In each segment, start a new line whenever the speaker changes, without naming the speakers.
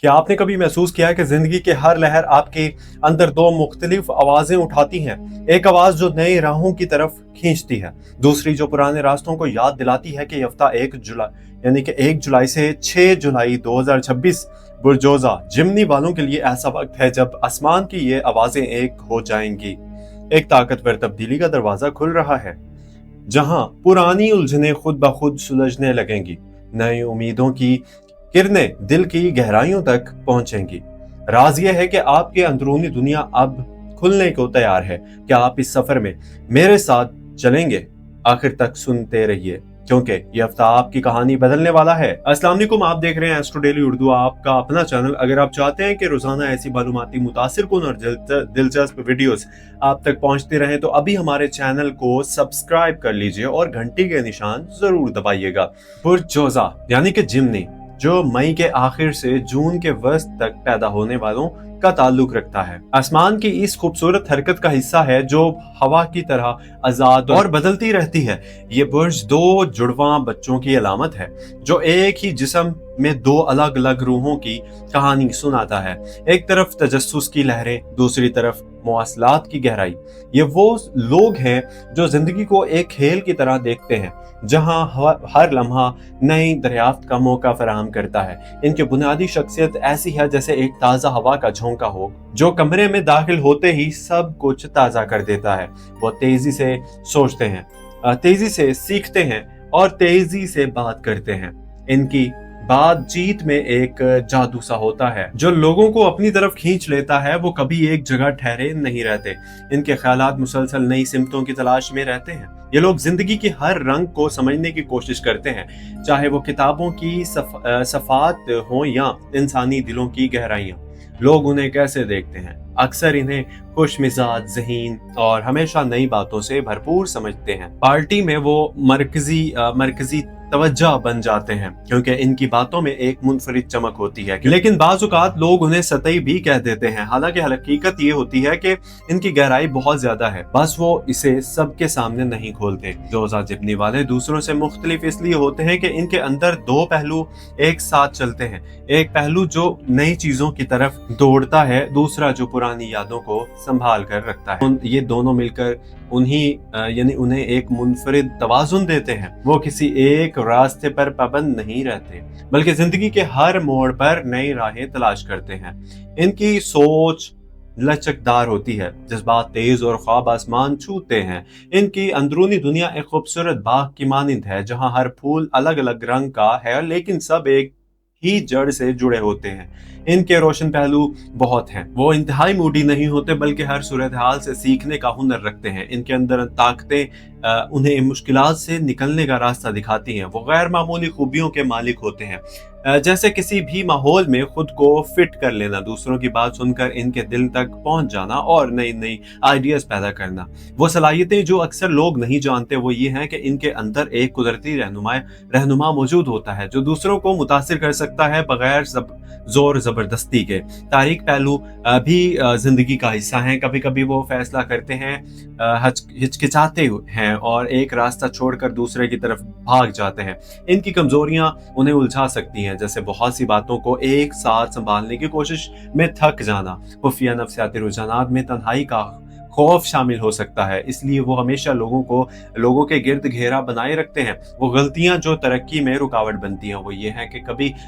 क्या आपने कभी महसूस किया है कि जिंदगी की हर लहर आपके अंदर दो मुख्तलिफ आवाजें उठाती हैं? एक आवाज जो नई राहों की तरफ खींचती है, दूसरी जो पुराने रास्तों को याद दिलाती है कि हफ्ता 1 जुलाई यानी कि 1 जुलाई से 6 जुलाई 2026 बुरजोजा जिमनी वालों के लिए ऐसा वक्त है जब आसमान की ये आवाजें एक हो जाएंगी। एक ताकतवर तब्दीली का दरवाजा खुल रहा है, जहां पुरानी उलझनें खुद ब खुद सुलझने लगेंगी। नई उम्मीदों की किरणें दिल की गहराइयों तक पहुंचेंगी। राज यह है कि आपकी अंदरूनी दुनिया अब खुलने को तैयार है। क्या आप इस सफर में मेरे साथ चलेंगे? आखिर तक सुनते रहिए, क्योंकि ये हफ्ता आपकी कहानी बदलने वाला है। अस्सलाम वालेकुम, आप देख रहे हैं एस्ट्रो डेली उर्दू, आपका अपना चैनल। अगर आप चाहते हैं कि रोजाना ऐसी मालूमाती मुतासिरकुन और दिलचस्प वीडियोस आप तक पहुंचते रहें, तो अभी हमारे चैनल को सब्सक्राइब कर लीजिए और घंटी के निशान जरूर दबाइएगा। बुरजोजा यानी कि जिमनी, जो मई के आखिर से जून के वस्त तक पैदा होने वालों का ताल्लुक रखता है, आसमान की इस खूबसूरत हरकत का हिस्सा है जो हवा की तरह आजाद और बदलती रहती है। ये बुर्ज दो जुड़वा बच्चों की अलामत है, जो एक ही जिस्म में दो अलग अलग रूहों की कहानी सुनाता है। एक तरफ तजस्सुस की लहरें, दूसरी तरफ मवासलात की गहराई। ये वो लोग हैं जो जिंदगी को एक खेल की तरह देखते हैं, जहां हर लम्हा नई दरियाफ्त का मौका फराहम करता है। इनकी बुनियादी शख्सियत ऐसी है जैसे एक ताज़ा हवा का झोंका हो, जो कमरे में दाखिल होते ही सब कुछ ताज़ा कर देता है। वो तेजी से सोचते हैं, तेजी से सीखते हैं और तेजी से बात करते हैं। इनकी बातचीत में एक जादू सा होता है जो लोगों को अपनी तरफ खींच लेता है। वो कभी एक जगह ठहरे नहीं रहते। इनके ख्यालात मुसलसल नई सिमतों की तलाश में रहते हैं। ये लोग जिंदगी की हर रंग को समझने की कोशिश करते हैं, चाहे वो किताबों की सफात हो या इंसानी दिलों की गहराइयां। लोग उन्हें कैसे देखते हैं? अक्सर इन्हें खुश मिजाज, ज़हीन और हमेशा नई बातों से भरपूर समझते हैं। पार्टी में वो मरकजी तवज्जो बन जाते हैं, क्योंकि इनकी बातों में एक मुनफरिद चमक होती है। लेकिन बाज़ औक़ात लोग उन्हें सतही भी कह देते हैं, हालांकि हकीकत ये होती है कि इनकी गहराई बहुत ज्यादा है, बस वो इसे सबके सामने नहीं खोलते। जोजा जिमनी वाले दूसरों से मुख्तलिफ इसलिए होते हैं कि इनके अंदर दो पहलू एक साथ चलते हैं। एक पहलू जो नई चीजों की तरफ दौड़ता है, दूसरा जो पुरानी यादों को संभाल कर रखता है। ये दोनों मिलकर उन्हें एक मुनफरिद तवाजुन देते हैं। वो किसी एक रास्ते पर पाबंद नहीं रहते, बल्कि जिंदगी के हर मोड़ पर नई राहें तलाश करते हैं। इनकी सोच लचकदार होती है, जज्बात तेज और ख्वाब आसमान छूते हैं। इनकी अंदरूनी दुनिया एक खूबसूरत बाग की मानिंद है, जहां हर फूल अलग अलग रंग का है, लेकिन सब एक ही जड़ से जुड़े होते हैं। इनके रोशन पहलू बहुत हैं। वो इंतहाई मूडी नहीं होते, बल्कि हर सूरत हाल से सीखने का हुनर रखते हैं। इनके अंदर ताकतें उन्हें मुश्किलात से निकलने का रास्ता दिखाती हैं। वो गैर मामूली खूबियों के मालिक होते हैं, जैसे किसी भी माहौल में खुद को फिट कर लेना, दूसरों की बात सुनकर इनके दिल तक पहुंच जाना और नई नई आइडियाज पैदा करना। वो सलाहियतें जो अक्सर लोग नहीं जानते वो ये हैं कि इनके अंदर एक कुदरती रहनुमा मौजूद होता है, जो दूसरों को मुतासिर कर सकता है बगैर जोर जबरदस्ती के। तारीख पहलू भी जिंदगी का हिस्सा हैं। कभी कभी वो फैसला करते हैं, हिचकिचाते हैं और एक रास्ता छोड़कर दूसरे की तरफ भाग जाते हैं। इनकी कमजोरियां उन्हें उलझा सकती हैं, जैसे बहुत सी बातों को एक साथ संभालने की कोशिश में थक जाना। खुफिया नफ्सियाती रुझानात में तन्हाई का खौफ शामिल हो सकता है, इसलिए वो हमेशा लोगों के गिर्द घेरा बनाए रखते हैं। वो गलतियां जो तरक्की में रुकावट बनती हैं वो ये है कि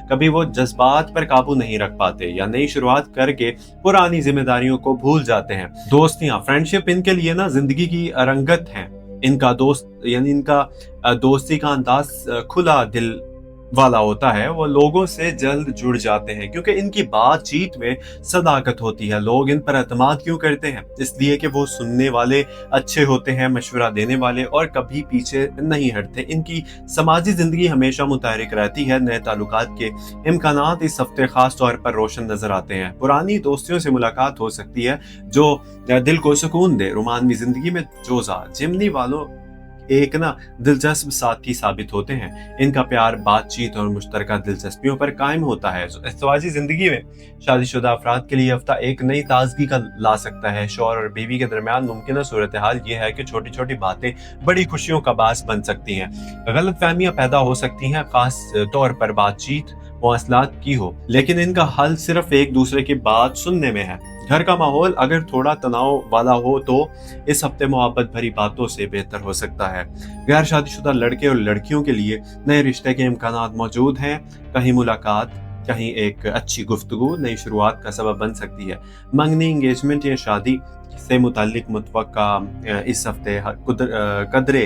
कभी वो जज्बात पर काबू नहीं रख पाते या नई शुरुआत करके पुरानी जिम्मेदारियों को भूल जाते हैं। दोस्तियां, फ्रेंडशिप इनके लिए ना जिंदगी की रंगत है। इनका दोस्ती का अंदाज खुला दिल वाला होता है। वो लोगों से जल्द जुड़ जाते हैं क्योंकि इनकी बातचीत में सदाकत होती है। लोग इन पर एतमाद क्यों करते हैं? इसलिए कि वो सुनने वाले अच्छे होते हैं, मशवरा देने वाले और कभी पीछे नहीं हटते। इनकी समाजी जिंदगी हमेशा मुतहरिक रहती है। नए ताल्लुकात के इम्कानात इस हफ्ते खास तौर पर रोशन नजर आते हैं। पुरानी दोस्तियों से मुलाकात हो सकती है जो दिल को सुकून दे। रोमानवी जिंदगी में जोजा जिमनी वालों एक दिलचस्प साथी साबित होते हैं। इनका प्यार बातचीत और मुश्तरका दिलचस्पियों पर कायम होता है। ज़वाजी जिंदगी में शादीशुदा अफराद के लिए हफ्ता एक नई ताजगी का ला सकता है। शौहर और बीवी के दरमियान मुमकिन सूरत हाल ये है कि छोटी छोटी बातें बड़ी खुशियों का बास बन सकती हैं। गलत फहमियां पैदा हो सकती हैं, खास तौर पर बातचीत मवासलात की हो, लेकिन इनका हल सिर्फ एक दूसरे की बात सुनने में है। घर का माहौल अगर थोड़ा तनाव वाला हो तो इस हफ्ते मोहब्बत भरी बातों से बेहतर हो सकता है। गैर शादीशुदा लड़के और लड़कियों के लिए नए रिश्ते के इम्कानात मौजूद हैं। कहीं मुलाकात, कहीं एक अच्छी गुफ्तगू नई शुरुआत का सबब बन सकती है। मंगनी, एंगेजमेंट या शादी से मुताल्लिक मुतवक्का इस हफ्ते कदरे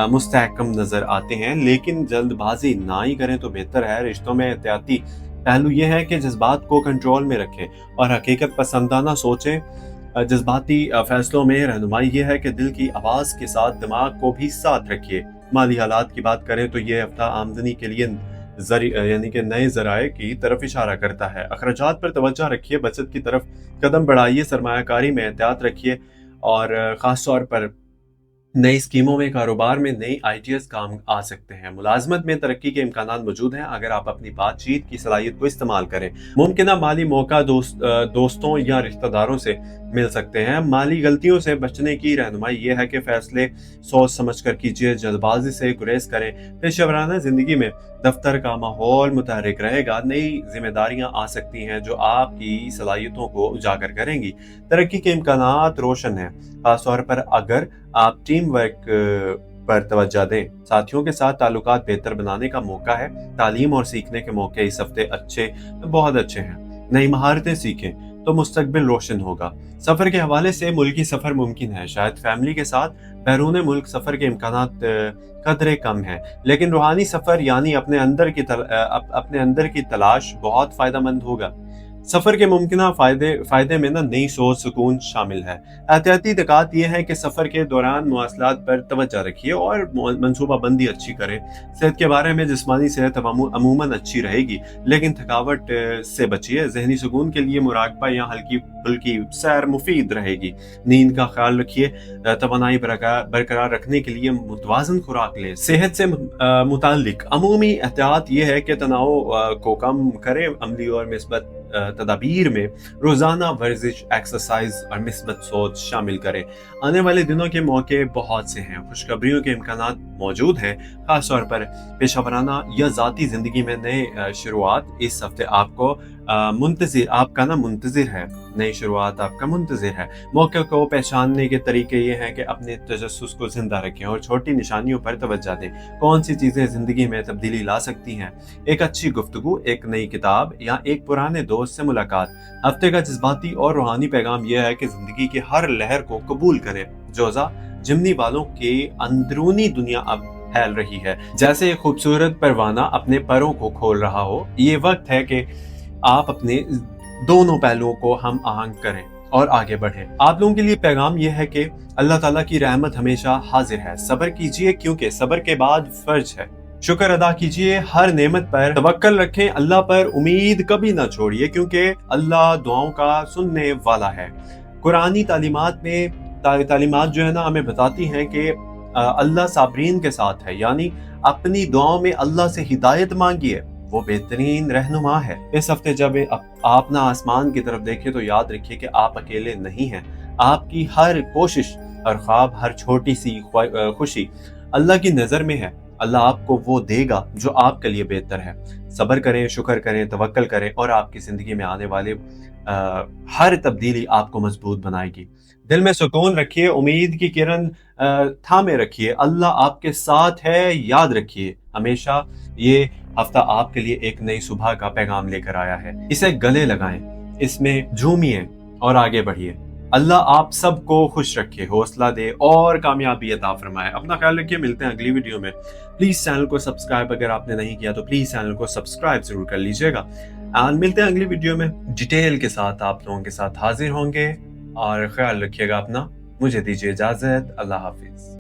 मुस्तहकम नजर आते हैं, लेकिन जल्दबाजी ना ही करें तो बेहतर है। रिश्तों में एहतियाती पहलू यह है कि जज्बात को कंट्रोल में रखें और हकीकत पसंदाना सोचें। जज्बाती फैसलों में रहनुमाई यह है कि दिल की आवाज़ के साथ दिमाग को भी साथ रखिए। माली हालात की बात करें तो ये हफ्ता आमदनी के लिए यानी कि नए ज़राए की तरफ इशारा करता है। अखराजात पर तवज्जो रखिए, बचत की तरफ कदम बढ़ाइए, सरमायाकारी में एहतियात रखिए और ख़ास तौर पर नई स्कीमों में, कारोबार में नई आइडियाज़ काम आ सकते हैं। मुलाजमत में तरक्की के इम्कानात मौजूद हैं अगर आप अपनी बातचीत की सलाहियत को इस्तेमाल करें। मुमकिन माली मौका दोस्तों या रिश्तेदारों से मिल सकते हैं। माली गलतियों से बचने की रहनुमाई यह है कि फैसले सोच समझ कर कीजिए, जल्दबाजी से गुरेज करें। पेशेवराना जिंदगी में दफ्तर का माहौल मुतहरिक रहेगा। नई जिम्मेदारियां आ सकती हैं जो आपकी सलाहियतों को उजागर करेंगी। तरक्की के इम्कानात रोशन हैं, खासतौर पर अगर आप टीम वर्क पर तवज्जो दें। साथियों के साथ ताल्लुकात बेहतर बनाने का मौका है। तालीम और सीखने के मौके इस हफ्ते बहुत अच्छे हैं। नई महारतें सीखें तो मुस्तकबिल रोशन होगा। सफर के हवाले से मुल्की सफर मुमकिन है। शायद फैमिली के साथ बैरून मुल्क सफर के इम्कानात कदरे कम है, लेकिन रूहानी सफर यानी अपने अंदर की तलाश बहुत फायदेमंद होगा। सफर के मुमकिन फायदे में नई सोच सुकून शामिल है। एहतियाती निकात यह है कि सफर के दौरान मवासलात पर तवज्जो रखिए और मनसूबा बंदी अच्छी करें। सेहत के बारे में जिस्मानी सेहत अमूमन अच्छी रहेगी, लेकिन थकावट से बचिए। जहनी सुकून के लिए मुराकबा या हल्की फुल्की सैर मुफीद रहेगी। नींद का ख्याल रखिए। तवानाई बरकरार रखने के लिए मुतवाज़न खुराक लें। सेहत से मुताल्लिक अमूमी एहतियात यह है कि तनाव को कम करें। अमली और मिस्बत तदाबीर में रोजाना वर्जिश, एक्सरसाइज और मिस्बत सोच शामिल करें। आने वाले दिनों के मौके बहुत से हैं। खुशखबरियों के इम्कानात मौजूद हैं, खासतौर पर पेशावराना या ज़ाती ज़िंदगी में नए शुरुआत इस हफ्ते आपको मुंतज़िर है। नई शुरुआत आपका मुंतज़िर है। मौके को पहचानने के तरीके ये हैं कि अपने तजस्सुस को जिंदा रखें और छोटी निशानियों पर तवज्जो दें। कौन सी चीज़ें ज़िंदगी में तब्दीली ला सकती हैं? एक अच्छी गुफ्तगू, एक नई किताब या एक पुराने दोस्त से मुलाकात। हफ्ते का जज्बाती और रूहानी पैगाम यह है कि ज़िंदगी की हर लहर को कबूल करें। जोज़ा जिमनी वालों के अंदरूनी दुनिया अब फैल रही है, जैसे एक खूबसूरत परवाना अपने परों को खोल रहा हो। ये वक्त है कि आप अपने दोनों पहलुओं को हम आहंग करें और आगे बढ़ें। आप लोगों के लिए पैगाम यह है कि अल्लाह ताला की रहमत हमेशा हाजिर है। सब्र कीजिए क्योंकि सब्र के बाद फर्ज है। शुक्र अदा कीजिए, हर नेमत पर तवक्कल रखें। अल्लाह पर उम्मीद कभी ना छोड़िए क्योंकि अल्लाह दुआओं का सुनने वाला है। कुरानी तालीमात जो है ना हमें बताती हैं कि अल्लाह साबरीन के साथ है, यानी अपनी दुआओं में अल्लाह से हिदायत मांगिए, वो बेहतरीन रहनुमा है। इस हफ्ते जब आप ना आसमान की तरफ देखें तो याद रखिए कि आप अकेले नहीं हैं। आपकी हर कोशिश और ख्वाब, हर छोटी सी खुशी अल्लाह की नज़र में है। अल्लाह आपको वो देगा जो आपके लिए बेहतर है। सब्र करें, शुक्र करें, तवक्कल करें और आपकी ज़िंदगी में आने वाले हर तब्दीली आपको मजबूत बनाएगी। दिल में सुकून रखिए, उम्मीद की किरण थामे रखिए। अल्लाह आपके साथ है, याद रखिए हमेशा। ये हफ्ता आपके लिए एक नई सुबह का पैगाम लेकर आया है। इसे गले लगाएं, इसमें झूमिए और आगे बढ़िए। अल्लाह आप सबको खुश रखे, हौसला दे और कामयाबी अता फरमाए। अपना ख्याल रखिए, मिलते हैं अगली वीडियो में। प्लीज चैनल को सब्सक्राइब अगर आपने नहीं किया तो प्लीज चैनल को सब्सक्राइब जरूर कर लीजिएगा। एंड मिलते हैं अगली वीडियो में, डिटेल के साथ आप लोगों के साथ हाजिर होंगे। और ख्याल रखिएगा अपना। मुझे दीजिए इजाजत। अल्लाह हाफिज।